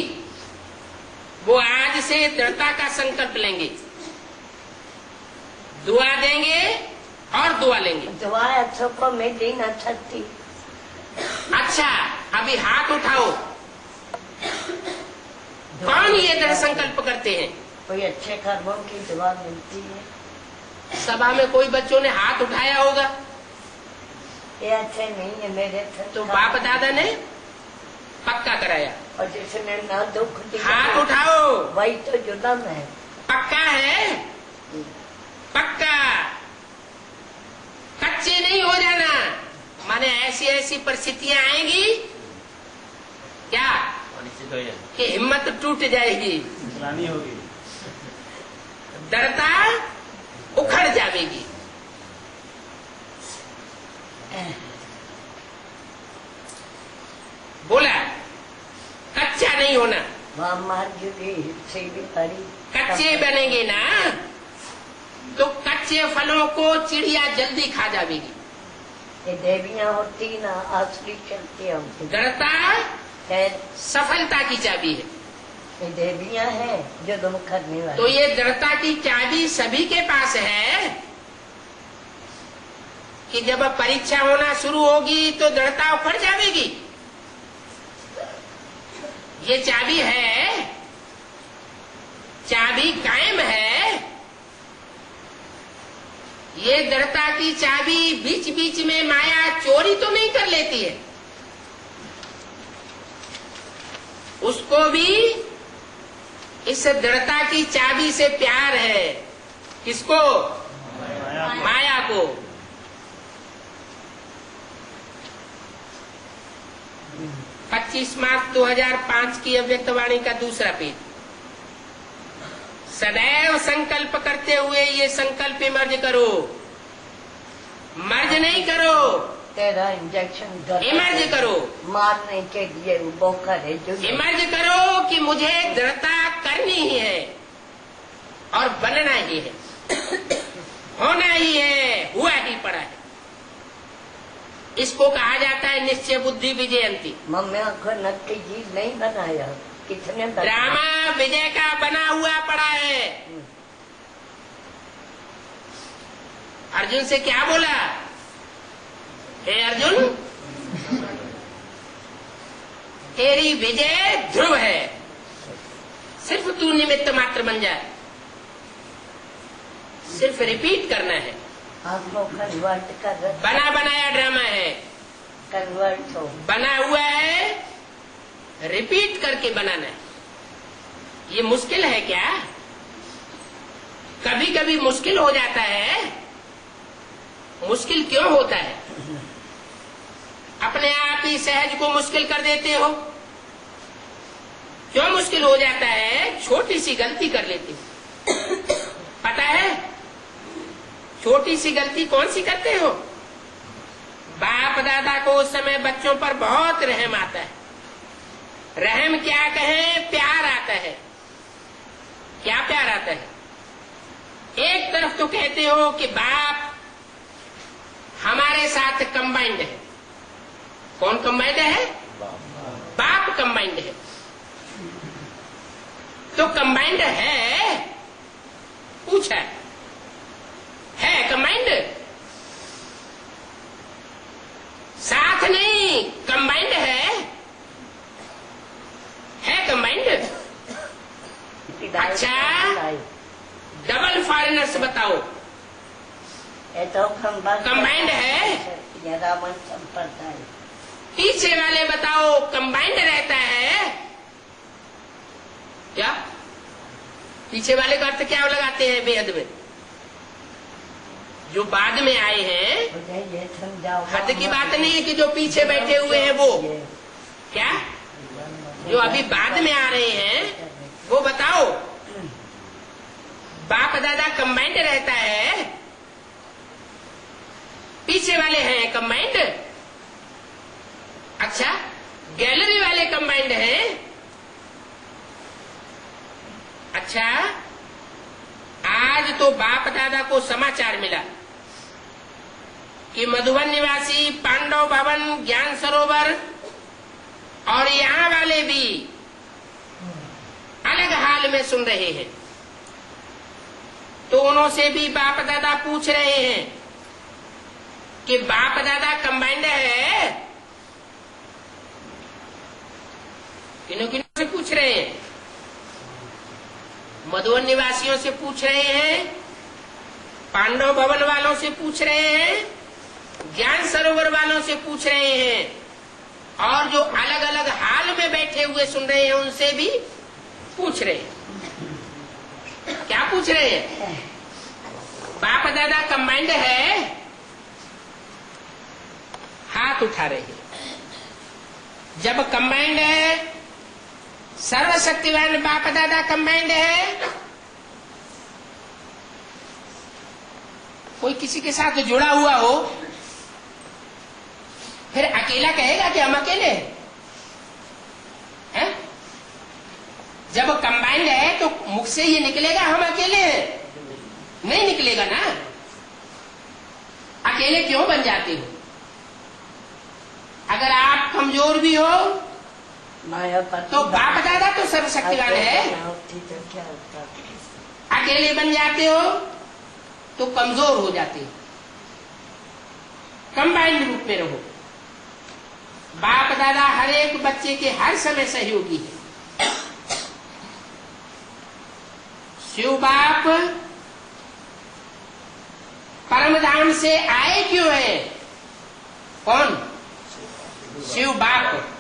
वो आज से दृढ़ता का संकल्प लेंगे, दुआ देंगे और दुआ लेंगे। दुआ अच्छो को मैं दिन अच्छा थी। अच्छा, अभी हाथ उठाओ। कौन ये दृढ़ संकल्प करते हैं? कोई अच्छे कर्मों की दुआ मिलती है। सभा में कोई बच्चों ने हाथ उठाया होगा ये अच्छे नहीं है मेरे तो बाप दादा ने पक्का कराया। और जिसने ना दुख दिया हाथ उठाओ। वही तो जुलम है। पक्का है, पक्का। कच्चे नहीं हो जाना, माने ऐसी ऐसी परिस्थितियां आएंगी क्या कि हिम्मत टूट जाएगी, चलानी होगी, दृढ़ता उखड़ जाएगी। बोला कच्चा नहीं होना। वहाँ मार गिरी से भी पड़ी। कच्चे बनेंगे ना तो कच्चे फलों को चिड़िया जल्दी खा जाएगी। ये देवियाँ होती ना असली चलती हमको। दृढ़ता है सफलता की चाबी है। ये देवियाँ हैं जो तुम करने वाले। तो ये दृढ़ता की चाबी सभी के पास है कि जब परीक्षा होना शुरू होगी तो दृढ़ता उखड़ जाएगी। ये चाबी है, चाबी कायम है। ये दृढ़ता की चाबी बीच बीच में माया चोरी तो नहीं कर लेती है, उसको भी इस दृढ़ता की चाबी से प्यार है। किसको? माया को। – 25 मार्च 2005 की अव्यक्तवाणी का दूसरा पेज। सदैव संकल्प करते हुए ये संकल्प इमर्ज करो, मर्ज नहीं करो, तेरा इंजेक्शन इमर्ज करो। मारने के लिए वो बोकर है जो इमर्ज करो कि मुझे दृढ़ता करनी ही है और बनना ही है, होना ही है, हुआ ही पड़ा है। इसको कहा जाता है निश्चय बुद्धि विजयंती। मम्मी को नक्की जी नहीं बनाया, कितने ड्रामा विजय का बना हुआ पड़ा है। अर्जुन से क्या बोला? हे अर्जुन, तेरी विजय ध्रुव है, सिर्फ तू निमित्त मात्र बन जाए, सिर्फ रिपीट करना है। आपको कन्वर्ट कर बना बनाया ड्रामा है, कन्वर्ट हो बना हुआ है, रिपीट करके बनाना है। ये मुश्किल है क्या? कभी कभी मुश्किल हो जाता है। मुश्किल क्यों होता है? अपने आप ही सहज को मुश्किल कर देते हो। क्यों मुश्किल हो जाता है? छोटी सी गलती कर लेते हो। पता है छोटी सी गलती कौन सी करते हो? बाप दादा को उस समय बच्चों पर बहुत रहम आता है। रहम क्या कहें, प्यार आता है। क्या प्यार आता है? एक तरफ तो कहते हो कि बाप हमारे साथ कंबाइंड है। कौन कंबाइंड है? बाप कंबाइंड है। तो कंबाइंड है, पूछा है कंबाइंड? साथ नहीं, कंबाइंड है कंबाइंड। अच्छा, डबल फॉरेनर्स बताओ, तो कंबाइंड है? रावण संप्रदाय। पीछे वाले बताओ कंबाइंड रहता है क्या? पीछे वाले का अर्थ क्या लगाते हैं बेहद में? जो बाद में आए हैं, ये समझाओ। हद की बात नहीं है कि जो पीछे बैठे हुए हैं वो, क्या जो अभी बाद में आ रहे हैं वो बताओ। बाप दादा कंबाइंड रहता है, पीछे वाले हैं कंबाइंड। अच्छा, गैलरी वाले कंबाइंड हैं। अच्छा, आज तो बाप दादा को समाचार मिला कि मधुबन निवासी, पांडव भवन, ज्ञान सरोवर और यहाँ वाले भी अलग हाल में सुन रहे हैं। तो उनसे भी बाप दादा पूछ रहे हैं कि बाप दादा कंबाइंड है? किन्हों किन्हों से पूछ रहे हैं? मधुबन निवासियों से पूछ रहे हैं, पांडव भवन वालों से पूछ रहे हैं, ज्ञान सरोवर वालों से पूछ रहे हैं, और जो अलग अलग हाल में बैठे हुए सुन रहे हैं उनसे भी पूछ रहे हैं। क्या पूछ रहे हैं? बाप दादा कंबाइंड है? हाथ उठा रहे हैं। जब कंबाइंड है, सर्वशक्तिवान बाप दादा कंबाइंड है, कोई किसी के साथ जुड़ा हुआ हो, फिर अकेला कहेगा कि हम अकेले हैं? जब कंबाइंड है तो मुख से ये निकलेगा हम अकेले हैं? नहीं निकलेगा ना। अकेले क्यों बन जाते हो? अगर आप कमजोर भी हो तो बाप दादा तो सर्वशक्तिवान है। अकेले बन जाते हो तो कमजोर हो जाते हो। कंबाइंड रूप में रहो। बाप दादा हर एक बच्चे के हर समय सहयोगी है। शिव बाप परमधाम से आए क्यों है? कौन? शिव बाप।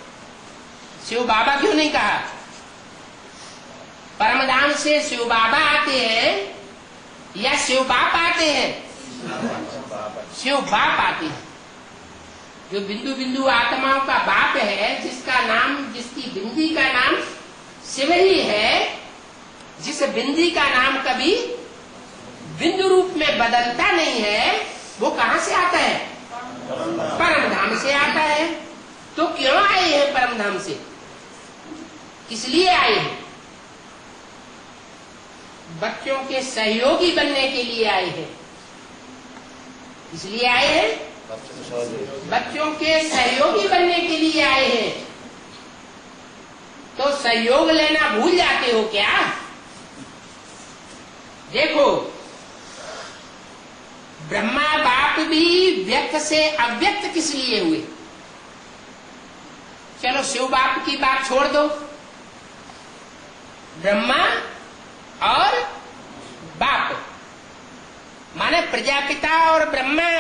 शिव बाबा क्यों नहीं कहा? परमधाम से शिव बाबा आते हैं या शिव बाप आते हैं? शिव बाप आते हैं। जो बिंदु बिंदु आत्माओं का बाप है, जिसका नाम, जिसकी बिंदी का नाम शिव ही है, जिस बिंदी का नाम कभी बिंदु रूप में बदलता नहीं है, वो कहां से आता है? परमधाम से आता है। तो क्यों आए हैं परमधाम से? इसलिए आए हैं, बच्चों के सहयोगी बनने के लिए आए हैं। इसलिए आए हैं, बच्चों के सहयोगी बनने के लिए आए हैं। तो सहयोग लेना भूल जाते हो क्या? देखो, ब्रह्मा बाप भी व्यक्त से अव्यक्त किस लिए हुए? चलो शिव बाप की बात छोड़ दो, ब्रह्मा और बाप माने प्रजापिता और ब्रह्मा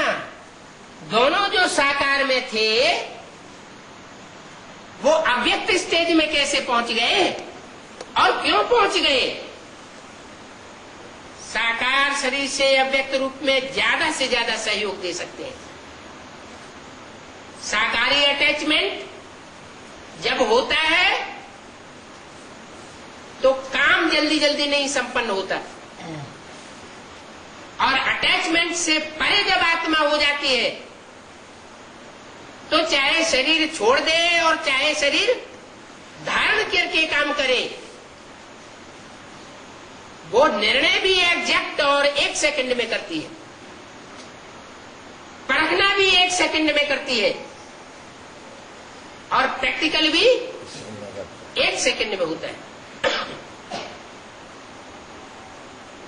दोनों जो साकार में थे, वो अव्यक्त स्टेज में कैसे पहुंच गए और क्यों पहुंच गए? साकार शरीर से अव्यक्त रूप में ज्यादा से ज्यादा सहयोग दे सकते हैं। साकारी अटैचमेंट जब होता है तो काम जल्दी जल्दी नहीं संपन्न होता, और अटैचमेंट से परे जब आत्मा हो जाती है तो चाहे शरीर छोड़ दे और चाहे शरीर धारण करके काम करे, वो निर्णय भी एग्जैक्ट और 1 सेकंड में करती है, परखना भी 1 सेकंड में करती है, और प्रैक्टिकल भी 1 सेकंड में होता है।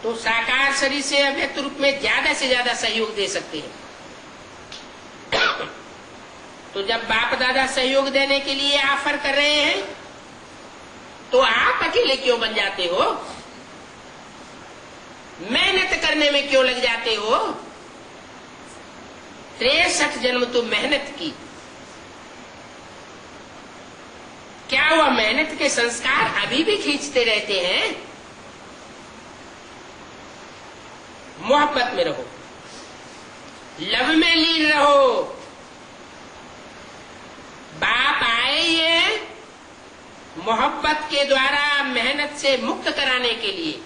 तो साकार शरीर से अव्यक्त रूप में ज्यादा से ज्यादा सहयोग दे सकते हैं। तो जब बाप दादा सहयोग देने के लिए ऑफर कर रहे हैं, तो आप अकेले क्यों बन जाते हो? मेहनत करने में क्यों लग जाते हो? 63 जन्म तो मेहनत की, क्या वह मेहनत के संस्कार अभी भी खींचते रहते हैं? मोहब्बत में रहो, लव में लीन रहो। बाप आए हैं मोहब्बत के द्वारा मेहनत से मुक्त कराने के लिए।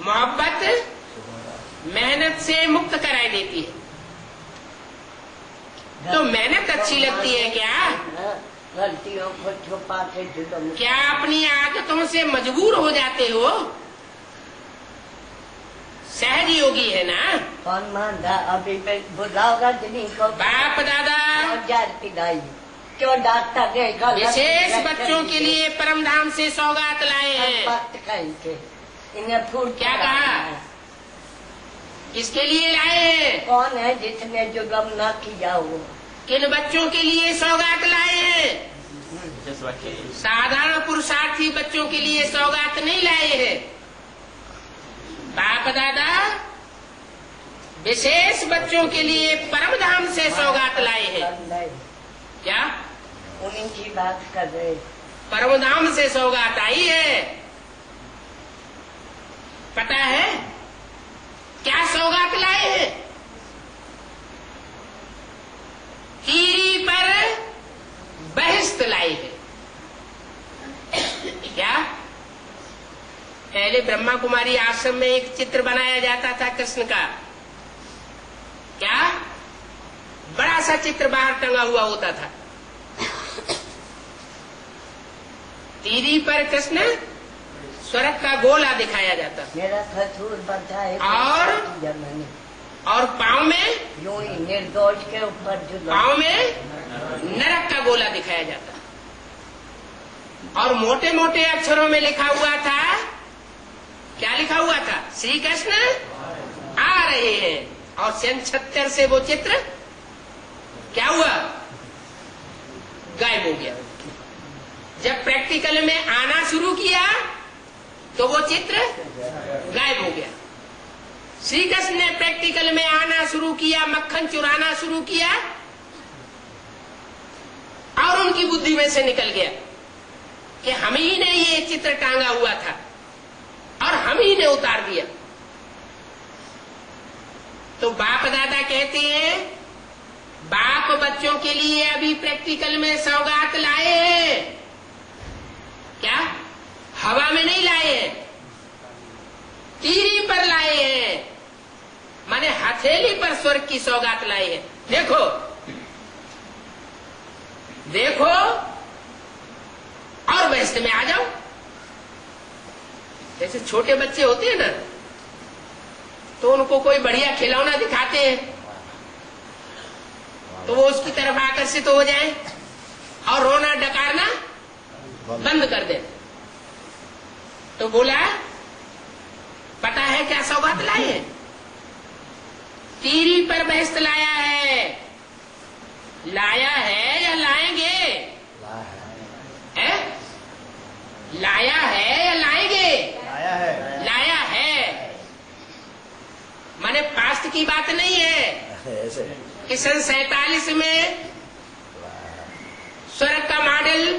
मोहब्बत मेहनत से मुक्त कराई देती है। तो मेहनत अच्छी लगती है क्या? गलतियों को छुपा के क्या अपनी आदतों से मजबूर हो जाते हो? सहज योगी है ना। कौन मानता? अभी बुलाओगा जिन्हीं को बाप दादा पिलाई क्यों डांटता रहेगा? विशेष बच्चों के लिए परम धाम से सौगात लाए हैं। इन्हें फूल क्या कहा? किसके लिए लाए हैं? कौन है जिसने जुल्म ना किया हो? किन बच्चों के लिए सौगात लाए हैं? साधारण पुरुषार्थी बच्चों के लिए सौगात नहीं लाए हैं। बाप दादा विशेष बच्चों के लिए परम धाम से सौगात लाए हैं। क्या? उन्हीं की बात कर रहे। परम धाम से सौगात आई है। पता है क्या सौगात लाए हैं? कीरी पर बहिष्त लाए हैं। क्या? पहले ब्रह्मा कुमारी आश्रम में एक चित्र बनाया जाता था कृष्ण का। क्या? बड़ा सा चित्र बाहर टंगा हुआ होता था। तीरी पर कृष्ण स्वर्ग का गोला दिखाया जाता। मेरा खसूर बनता है और पाँव में यूं ही निर्दोष के ऊपर पाँव में नरक का गोला दिखाया जाता और मोटे मोटे अक्षरों में लिखा हुआ था। क्या लिखा हुआ था? श्री कृष्ण आ रहे हैं। और सन 76 से वो चित्र क्या हुआ? गायब हो गया। जब प्रैक्टिकल में आना शुरू किया तो वो चित्र गायब हो गया। श्री कृष्ण ने प्रैक्टिकल में आना शुरू किया, मक्खन चुराना शुरू किया और उनकी बुद्धि में से निकल गया कि हम ही ने ये चित्र टांगा हुआ था और हम ही ने उतार दिया। तो बाप दादा कहते हैं बाप बच्चों के लिए अभी प्रैक्टिकल में सौगात लाए हैं। क्या? हवा में नहीं लाए हैं, तीरी पर लाए हैं, माने हथेली पर स्वर्ग की सौगात लाए हैं। देखो देखो और बहस में आ जाओ। जैसे छोटे बच्चे होते हैं ना, तो उनको कोई बढ़िया खिलौना दिखाते हैं तो वो उसकी तरफ आकर्षित हो जाए और रोना डकारना बंद कर दे। तो बोला पता है क्या सौगात लाए हैं? तीरी पर बहस्त लाया है। लाया है या लाएंगे? है? लाया है या लाएंगे? लाया है। लाया है माने पास्ट की बात नहीं है कि सन 47 में स्वर्ग का मॉडल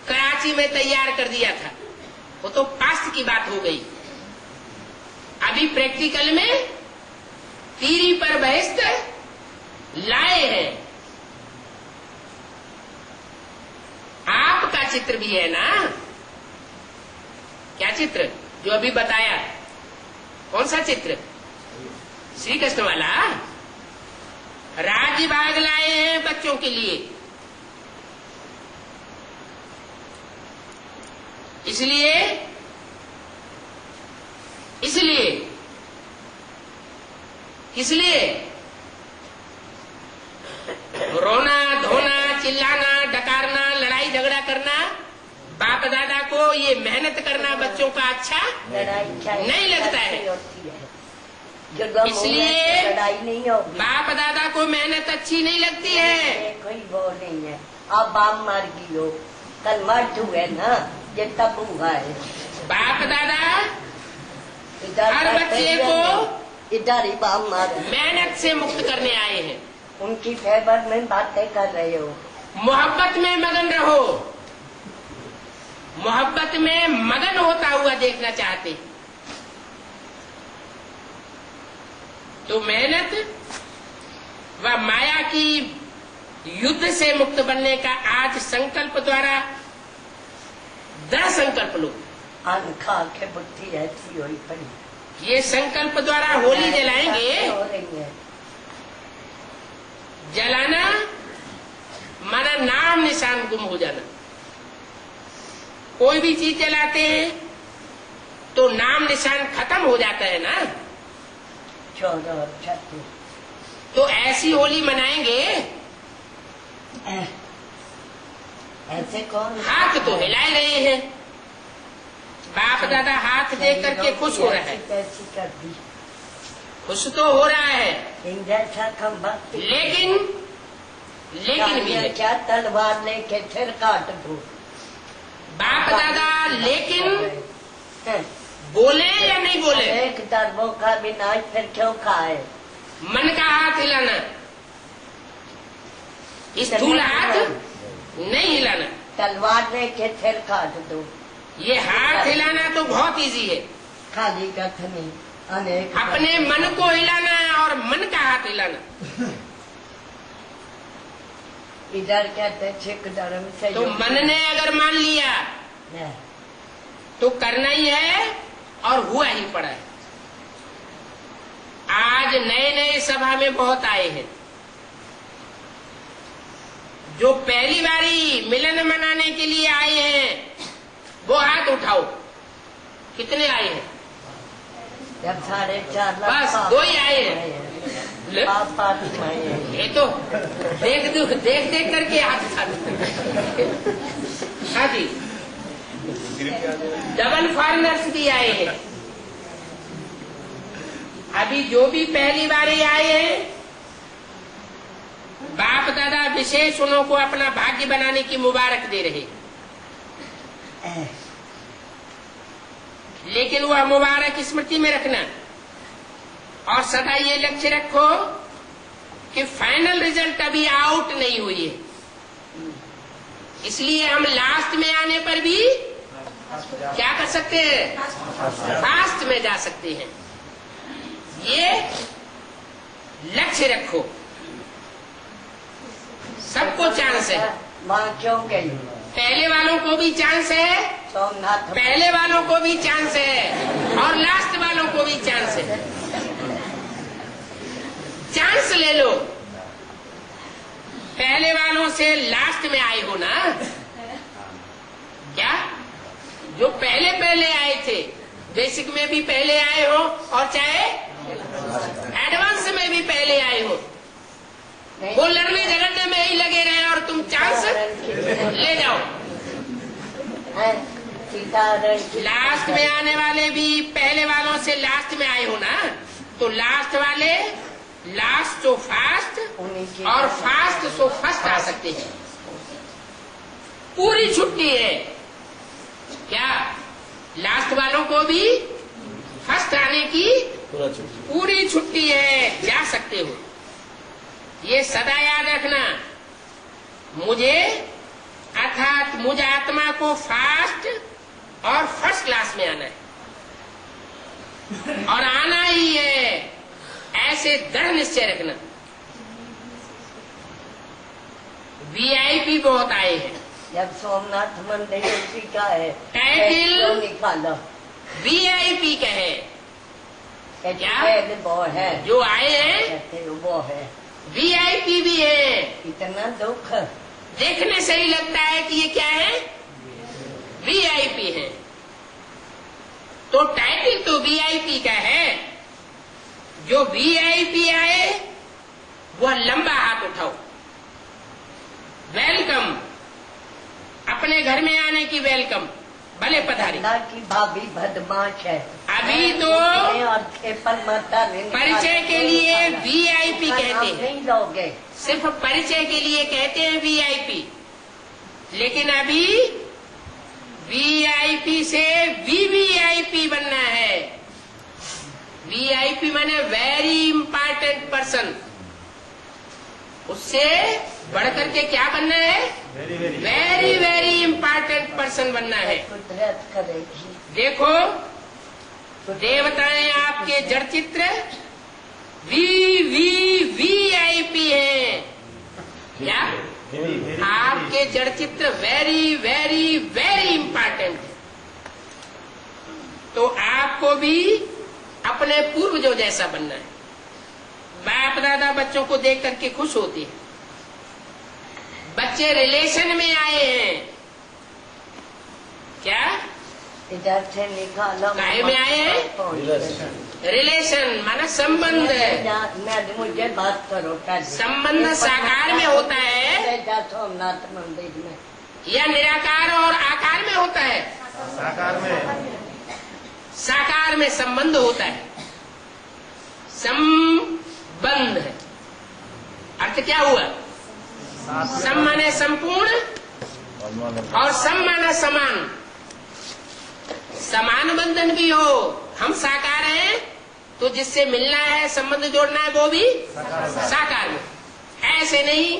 कराची में तैयार कर दिया था। वो तो पास्ट की बात हो गई। अभी प्रैक्टिकल में तीरी पर बहिष्त लाए हैं। आपका चित्र भी है ना? क्या चित्र? जो अभी बताया, कौन सा चित्र? श्री कृष्ण वाला। राज्य भाग लाए हैं बच्चों के लिए। इसलिए इसलिए रोना धोना चिल्लाना डकारना लड़ाई झगड़ा करना बाप दादा को ये मेहनत करना बच्चों का अच्छा नहीं लगता है। इसलिए लड़ाई नहीं होगी। बाप दादा को मेहनत अच्छी नहीं लगती है। कोई वो नहीं है। आप बाप मार गई हो, कल मर्द हुए ना, ये तब हुआ है। बाप दादा हर बच्चे को इधर ही बाप मार मेहनत से मुक्त करने आए हैं। उनकी फेवर में बातें कर रहे हो। मोहब्बत में मगन रहो। मोहब्बत में मगन होता हुआ देखना चाहते तो मेहनत व माया की युद्ध से मुक्त बनने का आज संकल्प द्वारा दृढ़ संकल्प लो। आंखा के बुद्धि ऐसी हुई पड़ी। ये संकल्प द्वारा होली जलाएंगे। हो रही है। जलाना माना नाम निशान गुम हो जाना। कोई भी चीज जलाते हैं तो नाम निशान खत्म हो जाता है ना। चोर और चतुर। तो ऐसी होली मनाएंगे? ऐसे कौन? हाथ तो हिला रहे हैं, बाप दादा हाथ देख करके खुश हो रहा है, कैसी कर दी, खुश तो हो रहा है, इन जैसा खंबा। लेकिन भी है। क्या तलवार लेके सिर काट दो बाप दादा, लेकिन बोले या नहीं बोले? एक दरबों का बिना फिर क्यों खाए? मन का हाथ हिलाना, स्थूल हाथ नहीं हिलाना। तलवार लेके सिर काट दो। ये हाथ हिलाना तो बहुत इजी है, खाली कथनी अनेक। अपने मन को हिलाना है और मन का हाथ हिलाना। इधर कहते छिक धर्म से। तो मन ने अगर मान लिया तो करना ही है और हुआ ही पड़ा है। आज नए नए सभा में बहुत आए हैं जो पहली बारी मिलन मनाने के लिए आए हैं, वो हाथ उठाओ। कितने आए हैं? जब 4.5 लाख बस 2 ही आए हैं। ये तो देख करके हाथ उठा दो। हाँ जी, डबल फॉरनर्स भी आए हैं। अभी जो भी पहली बारी आए हैं, बाप दादा विशेष उन्हों को अपना भाग्य बनाने की मुबारक दे रहे, लेकिन वह मुबारक स्मृति में रखना और सदा ये लक्ष्य रखो कि फाइनल रिजल्ट अभी आउट नहीं हुई है, इसलिए हम लास्ट में आने पर भी क्या कर सकते हैं? फास्ट में जा सकते हैं। ये लक्ष्य रखो। सबको चांस है, माँ क्यों गई? पहले वालों को भी चांस है, सोमनाथ पहले वालों को भी चांस है और लास्ट वालों को भी चांस है। चांस ले लो। पहले वालों से लास्ट में आए हो ना, क्या जो पहले आए थे, बेसिक में भी पहले आए हो और चाहे एडवांस में भी पहले आए हो, वो लड़ने झगड़ने में ही लगे रहे और तुम चांस ले जाओ। लास्ट में आने वाले भी पहले वालों से लास्ट में आए हो ना, तो लास्ट वाले लास्ट सो फास्ट और फास्ट सो फर्स्ट आ सकते हैं। पूरी छुट्टी है क्या? लास्ट वालों को भी फर्स्ट आने की पूरी छुट्टी है, जा सकते हो। ये सदा याद रखना। मुझे अर्थात मुझ आत्मा को फास्ट और फर्स्ट क्लास में आना है और आना ही है, ऐसे दृढ़ निश्चय रखना। वीआईपी बहुत आए हैं। जब सोमनाथ मंदिर उसी का है, टाइटल निकालो वीआईपी का है। क्या वो है जो आए हैं वो है, वीआईपी भी है। इतना दुख देखने से ही लगता है कि ये क्या है? वीआईपी है। तो टाइटल तो वीआईपी का है। जो वीआईपी आए वह लंबा हाथ उठाओ। वेलकम, अपने घर में आने की वेलकम, भले पधारी। की भाभी बदमाश है। अभी तो और परिचय के लिए वीआईपी कहते हैं, नहीं लोगे, सिर्फ परिचय के लिए कहते हैं वीआईपी, लेकिन अभी वीआईपी से वीवीआईपी बनना है। वीआईपी माने वेरी इंपॉर्टेंट पर्सन। उससे बढ़कर के क्या बनना है? वेरी वेरी इंपॉर्टेंट पर्सन बनना है। कुदरत करेगी। देखो, देवताएं आपके जड़ चित्र वीआईपी हैं। क्या? आपके जड़ चित्र वेरी वेरी वेरी इंपॉर्टेंट है। तो आपको भी अपने पूर्वजों जैसा बनना है। बाप दादा बच्चों को देख करके खुश होते हैं। बच्चे रिलेशन में आए हैं। क्या? इधर से निकालो। काहे में आए हैं? रिलेशन माना संबंध। मैं मुझे बात करो। संबंध साकार में होता है सोमनाथ मंदिर में या निराकार और आकार में होता है? साकार में। साकार में संबंध होता है। संबंध है अर्थ क्या हुआ? सम माने संपूर्ण और सम माने समान। समान बंधन भी हो, हम साकार हैं तो जिससे मिलना है संबंध जोड़ना है वो भी साकार में। ऐसे नहीं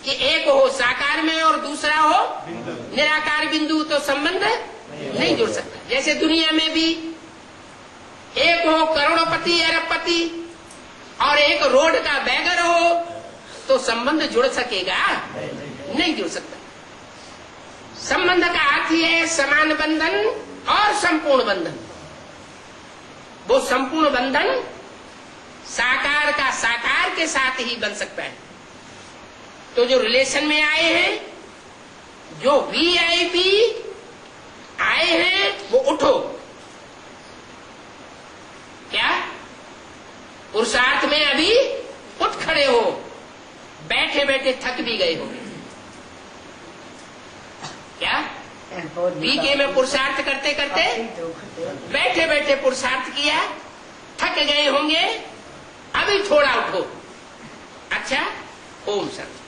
कि एक हो साकार में और दूसरा हो निराकार बिंदु, तो संबंध नहीं जुड़ सकता। जैसे दुनिया में भी एक हो करोड़पति अरबपति और एक रोड का बैगर हो तो संबंध जुड़ सकेगा? नहीं जुड़ सकता। संबंध का अर्थ है समान बंधन और संपूर्ण बंधन। वो संपूर्ण बंधन साकार का साकार के साथ ही बन सकता है। तो जो रिलेशन में आए हैं, जो वीआईपी आए हैं, वो उठो। क्या पुरुषार्थ में अभी उठ खड़े हो, बैठे बैठे थक भी गए हो। क्या बीके में पुरुषार्थ करते करते बैठे बैठे पुरुषार्थ किया, थक गए होंगे, अभी थोड़ा उठो। अच्छा, ओम शांति।